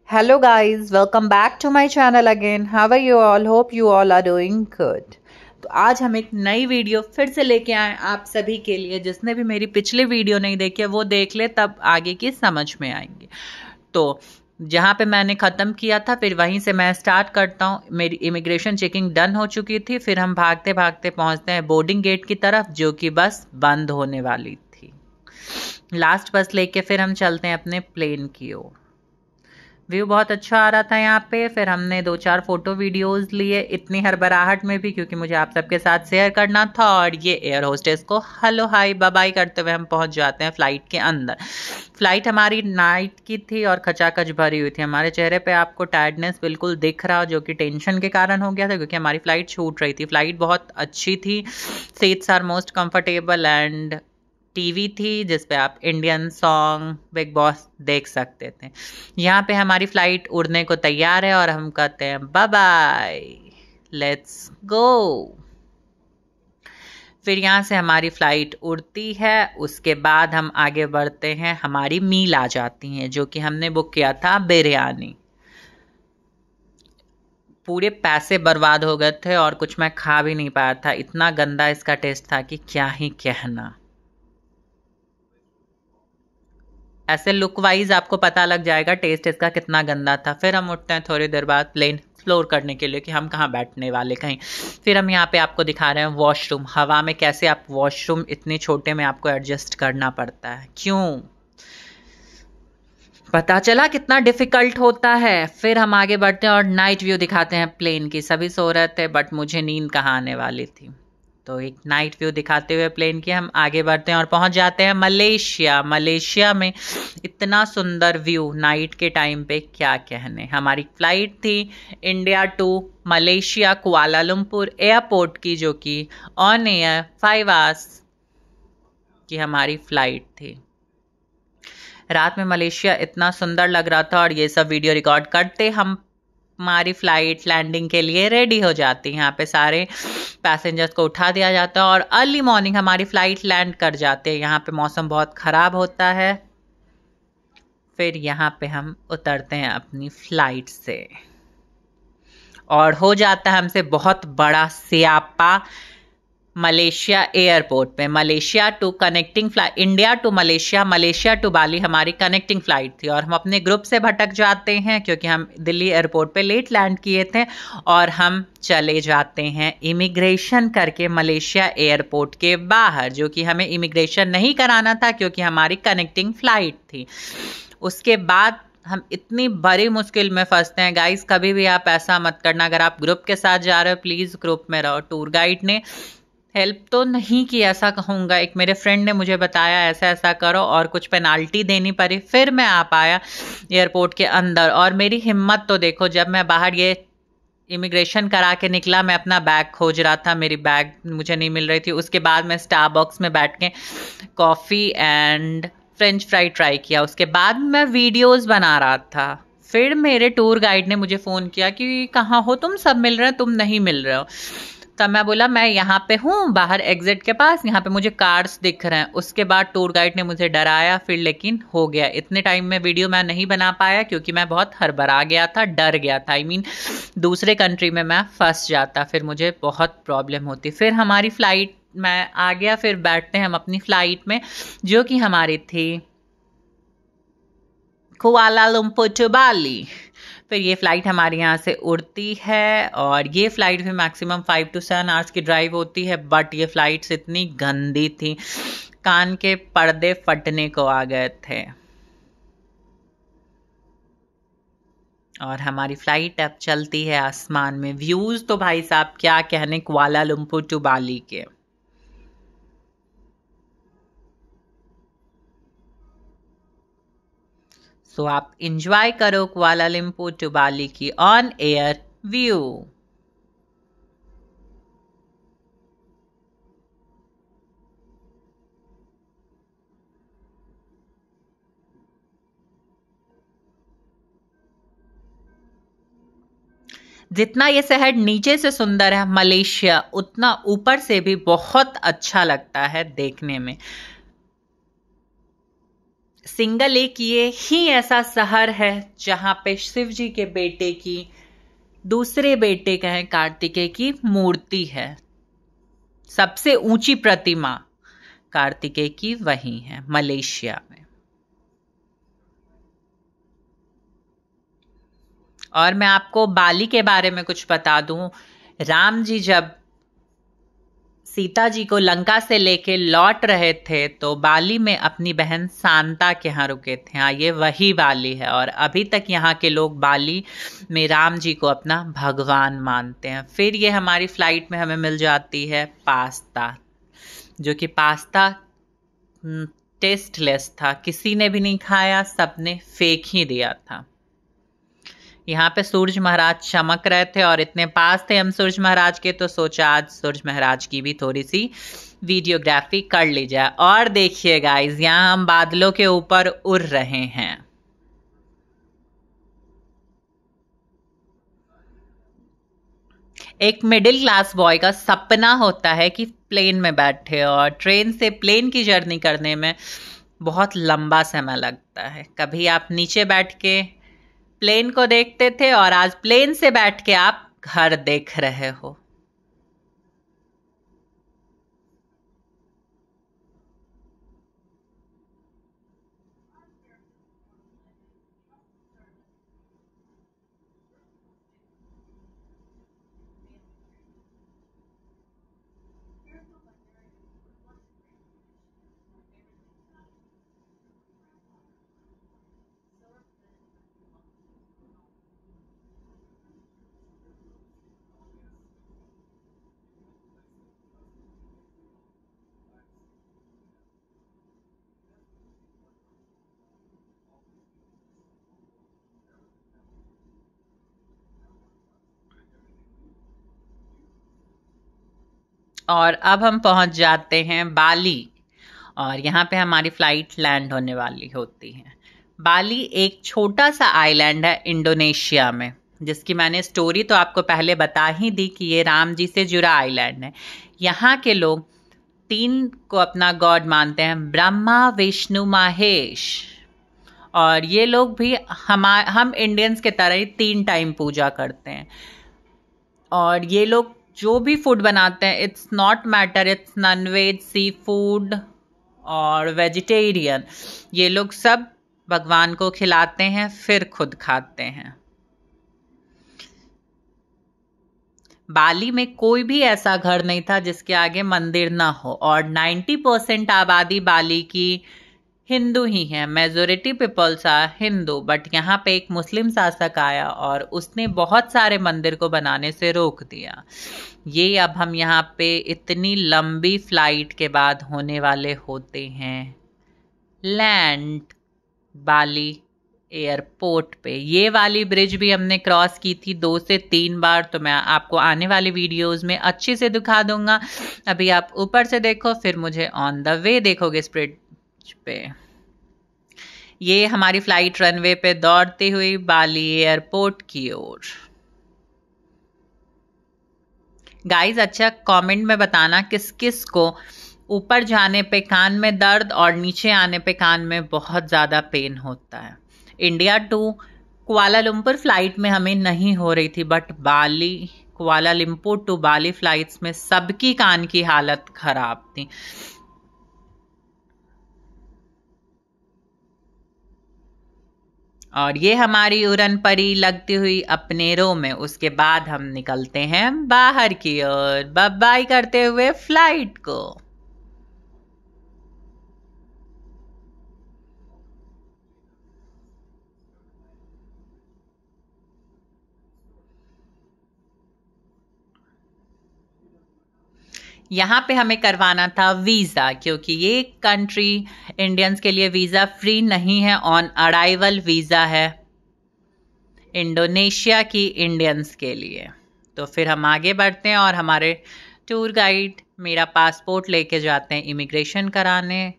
Hello guys, welcome back to my channel again. How are you all? Hope you all are doing good. तो आज हम एक नई video फिर से लेके आए आप सभी के लिए। जिसने भी मेरी पिछली वीडियो नहीं देखी है वो देख ले, तब आगे की समझ में आएंगे। तो जहाँ पे मैंने ख़त्म किया था फिर वहीं से मैं स्टार्ट करता हूँ। मेरी इमिग्रेशन चेकिंग डन हो चुकी थी। फिर हम भागते भागते पहुँचते हैं बोर्डिंग गेट की तरफ, जो कि बस बंद होने वाली थी। लास्ट बस लेके फिर हम चलते हैं अपने प्लेन की ओर। व्यू बहुत अच्छा आ रहा था यहाँ पे। फिर हमने 2-4 फोटो वीडियोस लिए, इतनी हड़बड़ाहट में भी, क्योंकि मुझे आप सबके साथ शेयर करना था। और ये एयर होस्टेस को हेलो हाय बाय बाय करते हुए हम पहुँच जाते हैं फ्लाइट के अंदर। फ्लाइट हमारी नाइट की थी और खचाखच भरी हुई थी। हमारे चेहरे पे आपको टायर्डनेस बिल्कुल दिख रहा हो, जो कि टेंशन के कारण हो गया था, क्योंकि हमारी फ्लाइट छूट रही थी। फ्लाइट बहुत अच्छी थी, seats are most comfortable and TV थी जिसपे आप इंडियन सॉन्ग, बिग बॉस देख सकते थे। यहाँ पे हमारी फ्लाइट उड़ने को तैयार है और हम कहते हैं बाय बाय, लेट्स गो। फिर यहाँ से हमारी फ्लाइट उड़ती है। उसके बाद हम आगे बढ़ते हैं, हमारी मील आ जाती हैं, जो कि हमने बुक किया था बिरयानी। पूरे पैसे बर्बाद हो गए थे और कुछ मैं खा भी नहीं पाया था, इतना गंदा इसका टेस्ट था कि क्या ही कहना। ऐसे लुक वाइज आपको पता लग जाएगा टेस्ट इसका कितना गंदा था। फिर हम उठते हैं थोड़ी देर बाद प्लेन एक्सप्लोर करने के लिए कि हम कहाँ बैठने वाले कहीं। फिर हम यहाँ पे आपको दिखा रहे हैं वॉशरूम। हवा में कैसे आप वॉशरूम इतने छोटे में आपको एडजस्ट करना पड़ता है, क्यों पता चला कितना डिफिकल्ट होता है। फिर हम आगे बढ़ते हैं और नाइट व्यू दिखाते हैं प्लेन की। सभी सो रहे थे बट मुझे नींद कहाँ आने वाली थी, तो एक नाइट व्यू दिखाते हुए प्लेन की हम आगे बढ़ते हैं और पहुंच जाते हैं मलेशिया। मलेशिया में इतना सुंदर व्यू नाइट के टाइम पे क्या कहने। हमारी फ्लाइट थी India to Malaysia Kuala Lumpur airport की, जो कि ऑन एयर 5 आवर्स की हमारी फ्लाइट थी। रात में मलेशिया इतना सुंदर लग रहा था और ये सब वीडियो रिकॉर्ड करते हम हमारी फ्लाइट लैंडिंग के लिए रेडी हो जाती है। यहाँ पे सारे पैसेंजर्स को उठा दिया जाता है और अर्ली मॉर्निंग हमारी फ्लाइट लैंड कर जाते हैं। यहाँ पे मौसम बहुत ख़राब होता है। फिर यहाँ पे हम उतरते हैं अपनी फ्लाइट से और हो जाता है हमसे बहुत बड़ा स्यापा मलेशिया एयरपोर्ट पे। Malaysia to connecting flight, India to Malaysia, Malaysia to Bali हमारी कनेक्टिंग फ्लाइट थी। और हम अपने ग्रुप से भटक जाते हैं क्योंकि हम दिल्ली एयरपोर्ट पे लेट लैंड किए थे और हम चले जाते हैं इमिग्रेशन करके मलेशिया एयरपोर्ट के बाहर, जो कि हमें इमिग्रेशन नहीं कराना था क्योंकि हमारी कनेक्टिंग फ्लाइट थी। उसके बाद हम इतनी बड़ी मुश्किल में फंसते हैं गाइस। कभी भी आप ऐसा मत करना, अगर आप ग्रुप के साथ जा रहे हो प्लीज़ ग्रुप में रहो। टूर गाइड ने हेल्प तो नहीं की ऐसा कहूँगा, एक मेरे फ्रेंड ने मुझे बताया ऐसा ऐसा करो और कुछ पेनाल्टी देनी पड़ी, फिर मैं आ पाया एयरपोर्ट के अंदर। और मेरी हिम्मत तो देखो, जब मैं बाहर ये इमिग्रेशन करा के निकला मैं अपना बैग खोज रहा था, मेरी बैग मुझे नहीं मिल रही थी। उसके बाद मैं स्टारबक्स में बैठ के coffee and French fry try किया। उसके बाद मैं वीडियोस बना रहा था। फिर मेरे टूर गाइड ने मुझे फ़ोन किया कि कहाँ हो तुम, सब मिल रहे हैं, तुम नहीं मिल रहे हो। तब मैं बोला मैं यहाँ पे हूँ बाहर एग्जिट के पास, यहाँ पे मुझे कार्स दिख रहे हैं। उसके बाद टूर गाइड ने मुझे डराया, फिर लेकिन हो गया। इतने टाइम में वीडियो मैं नहीं बना पाया क्योंकि मैं बहुत हड़बड़ा गया था, डर गया था। आई मीन दूसरे कंट्री में मैं फंस जाता, फिर मुझे बहुत प्रॉब्लम होती। फिर हमारी फ्लाइट मैं आ गया, फिर बैठते हैं हम अपनी फ्लाइट में, जो कि हमारी थी कुआलालंपुर टू बाली। फिर ये फ़्लाइट हमारे यहाँ से उड़ती है और ये फ़्लाइट भी मैक्सिमम 5 to 7 आवर्स की ड्राइव होती है। बट ये फ़्लाइट्स इतनी गंदी थी, कान के पर्दे फटने को आ गए थे। और हमारी फ़्लाइट अब चलती है आसमान में। व्यूज़ तो भाई साहब क्या कहने कुआलालंपुर टू बाली के। सो आप इंजॉय करो कुआलालंपुर टू बाली की ऑन एयर व्यू। जितना ये शहर नीचे से सुंदर है मलेशिया, उतना ऊपर से भी बहुत अच्छा लगता है देखने में। सिंगल एक ये ही ऐसा शहर है जहां पे शिव जी के बेटे की, दूसरे बेटे कहें कार्तिकेय की मूर्ति है। सबसे ऊंची प्रतिमा कार्तिकेय की वही है, मलेशिया में। और मैं आपको बाली के बारे में कुछ बता दूं। राम जी जब सीता जी को लंका से लेके लौट रहे थे तो बाली में अपनी बहन शांता के यहाँ रुके थे। हाँ, ये वही बाली है और अभी तक यहाँ के लोग बाली में राम जी को अपना भगवान मानते हैं। फिर ये हमारी फ्लाइट में हमें मिल जाती है पास्ता, जो कि पास्ता टेस्टलेस था, किसी ने भी नहीं खाया, सबने फेंक ही दिया था। यहाँ पे सूरज महाराज चमक रहे थे और इतने पास थे हम सूरज महाराज के, तो सोचा आज सूरज महाराज की भी थोड़ी सी वीडियोग्राफी कर ली जाए। और देखिए गाइस, यहाँ हम बादलों के ऊपर उड़ रहे हैं। एक मिडिल क्लास बॉय का सपना होता है कि प्लेन में बैठे, और ट्रेन से प्लेन की जर्नी करने में बहुत लंबा समय लगता है। कभी आप नीचे बैठ के प्लेन को देखते थे और आज प्लेन से बैठ के आप घर देख रहे हो। और अब हम पहुंच जाते हैं बाली, और यहाँ पे हमारी फ्लाइट लैंड होने वाली होती है। बाली एक छोटा सा आइलैंड है इंडोनेशिया में, जिसकी मैंने स्टोरी तो आपको पहले बता ही दी कि ये राम जी से जुड़ा आइलैंड है। यहाँ के लोग तीन को अपना गॉड मानते हैं, ब्रह्मा विष्णु महेश। और ये लोग भी हम इंडियंस के तरह ही 3 टाइम पूजा करते हैं। और ये लोग जो भी फूड बनाते हैं, it's not matter, it's nonveg, seafood और वेजिटेरियन, ये लोग सब भगवान को खिलाते हैं फिर खुद खाते हैं। बाली में कोई भी ऐसा घर नहीं था जिसके आगे मंदिर ना हो, और 90% आबादी बाली की हिंदू ही है। Majority peoples are Hindu, but यहाँ पे एक मुस्लिम शासक आया और उसने बहुत सारे मंदिर को बनाने से रोक दिया। ये अब हम यहाँ पे इतनी लंबी फ्लाइट के बाद होने वाले होते हैं लैंड बाली एयरपोर्ट पे। ये वाली ब्रिज भी हमने क्रॉस की थी 2 से 3 बार, तो मैं आपको आने वाली वीडियोस में अच्छे से दिखा दूंगा। अभी आप ऊपर से देखो, फिर मुझे ऑन द वे देखोगे इस ब्रिज पे। ये हमारी फ्लाइट रनवे पे दौड़ती हुई बाली एयरपोर्ट की ओर। गाइस, अच्छा कमेंट में बताना किस किस को ऊपर जाने पे कान में दर्द और नीचे आने पे कान में बहुत ज़्यादा पेन होता है। इंडिया टू कुआलालंपुर फ्लाइट में हमें नहीं हो रही थी, but Bali Kuala Lumpur to Bali flights में सबकी कान की हालत खराब थी। और ये हमारी उड़न परी लगती हुई अपने रो में। उसके बाद हम निकलते हैं बाहर की ओर, बाय बाय करते हुए फ्लाइट को। यहाँ पे हमें करवाना था वीज़ा, क्योंकि ये कंट्री इंडियंस के लिए वीज़ा फ्री नहीं है, ऑन अराइवल वीज़ा है इंडोनेशिया की इंडियंस के लिए। तो फिर हम आगे बढ़ते हैं और हमारे टूर गाइड मेरा पासपोर्ट लेके जाते हैं इमिग्रेशन कराने।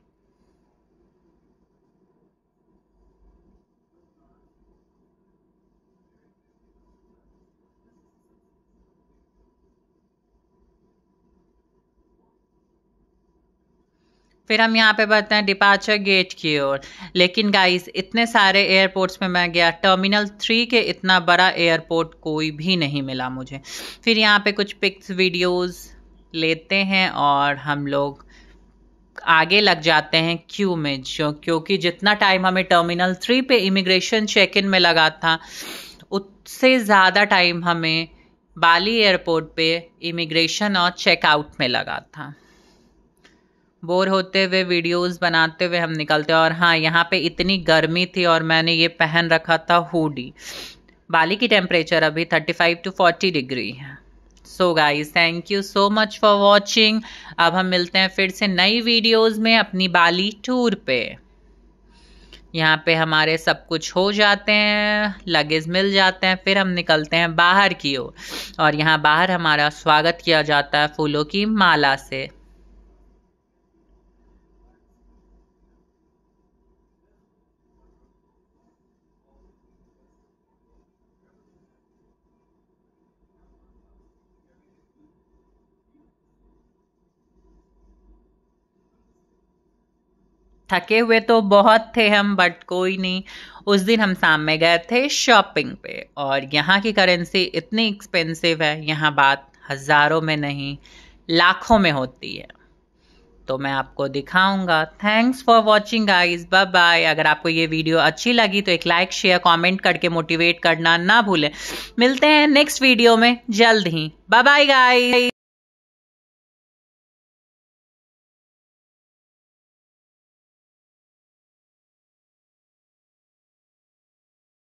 फिर हम यहाँ पे बढ़ते हैं डिपार्चर गेट की ओर। लेकिन गाइस इतने सारे एयरपोर्ट्स में मैं गया, टर्मिनल 3 के इतना बड़ा एयरपोर्ट कोई भी नहीं मिला मुझे। फिर यहाँ पे कुछ पिक्स वीडियोस लेते हैं और हम लोग आगे लग जाते हैं क्यू में, क्योंकि जितना टाइम हमें टर्मिनल 3 पे इमिग्रेशन चेक इन में लगा था, उससे ज़्यादा टाइम हमें बाली एयरपोर्ट पे इमिग्रेशन और चेकआउट में लगा था। बोर होते हुए वीडियोस बनाते हुए हम निकलते। और हाँ, यहाँ पे इतनी गर्मी थी और मैंने ये पहन रखा था हुडी। बाली की टेम्परेचर अभी 35 to 40 डिग्री है। So guys, thank you so much for watching. अब हम मिलते हैं फिर से नई वीडियोस में अपनी बाली टूर पे। यहाँ पे हमारे सब कुछ हो जाते हैं, लगेज मिल जाते हैं, फिर हम निकलते हैं बाहर की ओर। और यहाँ बाहर हमारा स्वागत किया जाता है फूलों की माला से। थके हुए तो बहुत थे हम, बट कोई नहीं। उस दिन हम शाम में गए थे शॉपिंग पे, और यहाँ की करेंसी इतनी एक्सपेंसिव है, यहाँ बात हज़ारों में नहीं लाखों में होती है। तो मैं आपको दिखाऊंगा। Thanks for watching guys, bye bye. अगर आपको ये वीडियो अच्छी लगी तो एक लाइक शेयर कमेंट करके मोटिवेट करना ना भूलें। मिलते हैं नेक्स्ट वीडियो में जल्द ही। Bye bye guys.